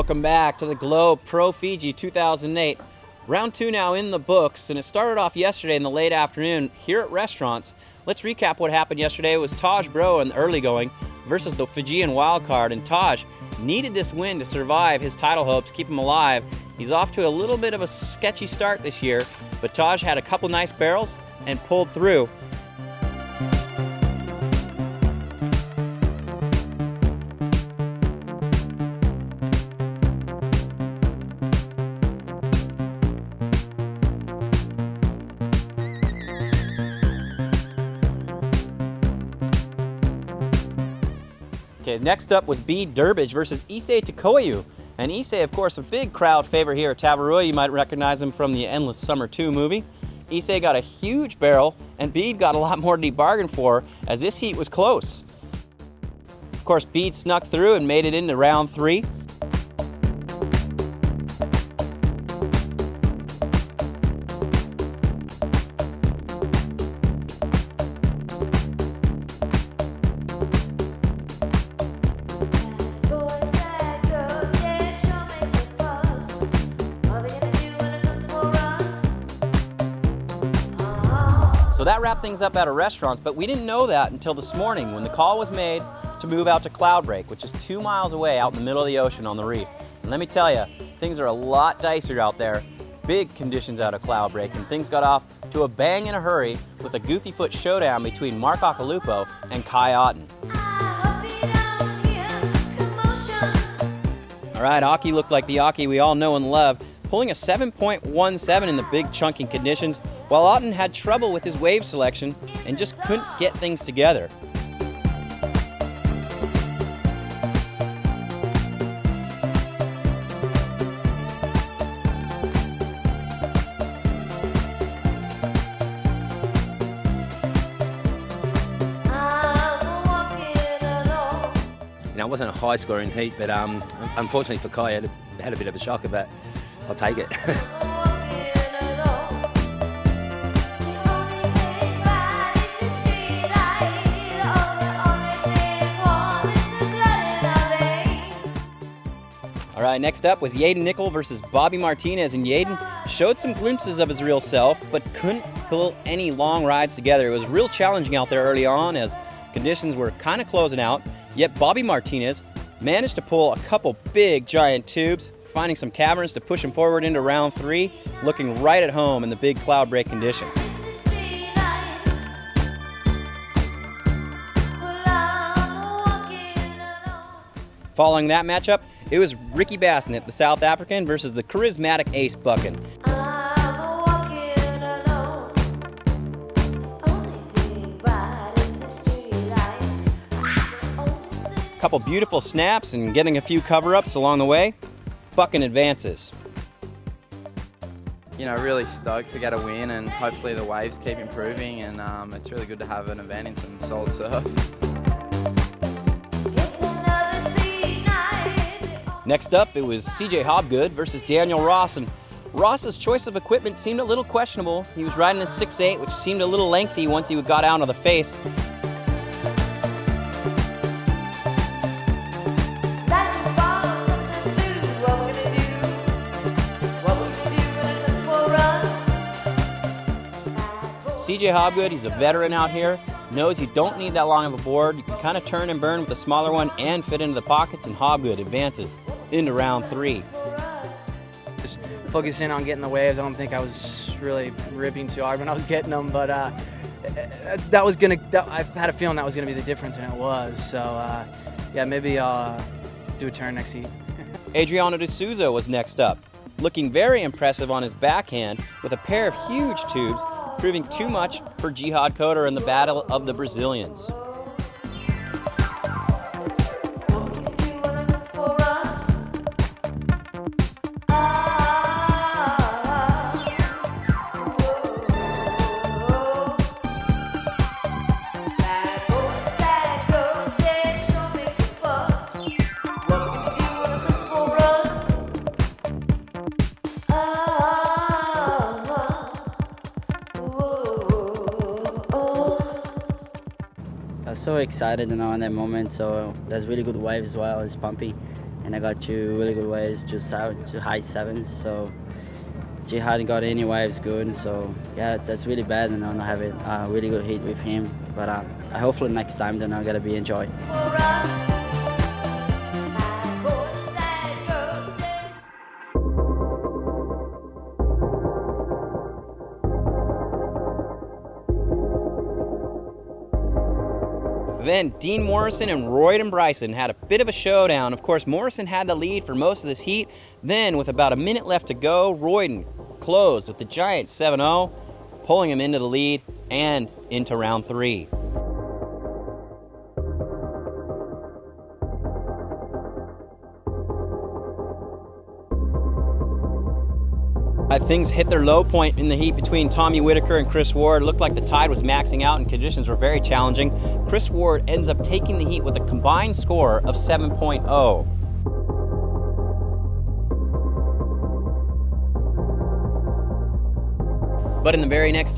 Welcome back to the Globe Pro Fiji 2008. Round 2 now in the books, and it started off yesterday in the late afternoon here at restaurants. Let's recap what happened yesterday. It was Taj Bro in the early going versus the Fijian wildcard, and Taj needed this win to survive his title hopes, keep him alive. He's off to a little bit of a sketchy start this year, but Taj had a couple nice barrels and pulled through. Okay, next up was B. Durbridge versus Issei Takoyu. And Issei, of course, a big crowd favorite here at Tavarua. You might recognize him from the Endless Summer 2 movie. Issei got a huge barrel, and Bede got a lot more than he bargained for, as this heat was close. Of course, Bede snuck through and made it into round 3. So that wrapped things up at our restaurants, but we didn't know that until this morning when the call was made to move out to Cloudbreak, which is 2 miles away out in the middle of the ocean on the reef. And let me tell you, things are a lot dicier out there. Big conditions out of Cloudbreak, and things got off to a bang in a hurry with a goofy foot showdown between Mark Akalupo and Kai Otten. All right, Aki looked like the Aki we all know and love, pulling a 7.17 in the big chunking conditions, while Otten had trouble with his wave selection and just couldn't get things together. It wasn't a high-scoring heat, but unfortunately for Kai, I had a bit of a shocker, but I'll take it. All right, next up was Yaden Nickel versus Bobby Martinez, and Yaden showed some glimpses of his real self, but couldn't pull any long rides together. It was real challenging out there early on as conditions were kind of closing out, yet Bobby Martinez managed to pull a couple big giant tubes, finding some caverns to push him forward into round 3, looking right at home in the big cloud break conditions. Following that matchup, it was Ricky Bassnett, the South African, versus the charismatic Ace Buchan. Couple beautiful snaps and getting a few cover-ups along the way. Buchan advances. You know, really stoked to get a win, and hopefully the waves keep improving, and it's really good to have an event in some solid surf. Next up, it was CJ Hobgood versus Daniel Ross, and Ross's choice of equipment seemed a little questionable. He was riding a 6.8, which seemed a little lengthy once he got out of the face. CJ Hobgood, he's a veteran out here, knows you don't need that long of a board. You can kind of turn and burn with a smaller one and fit into the pockets, and Hobgood advances into round 3. Just focusing on getting the waves. I don't think I was really ripping too hard when I was getting them, but I had a feeling that was gonna be the difference, and it was. So yeah, maybe I'll do a turn next heat. Adriano de Souza was next up, looking very impressive on his backhand with a pair of huge tubes, proving too much for Jihad Coder in the Battle of the Brazilians. I was so excited, in that moment. So there's really good waves as well. It's pumpy. and I got two really good waves, two high 7s. So she hadn't got any waves good. So yeah, that's really bad, and I don't have a really good heat with him. But hopefully next time then I'm gonna be enjoy. Then Dean Morrison and Royden Bryson had a bit of a showdown. Of course, Morrison had the lead for most of this heat. Then, with about a minute left to go, Royden closed with the giant 7-0, pulling him into the lead and into round 3. Things hit their low point in the heat between Tommy Whitaker and Chris Ward. It looked like the tide was maxing out and conditions were very challenging. Chris Ward ends up taking the heat with a combined score of 7.0. But in the very next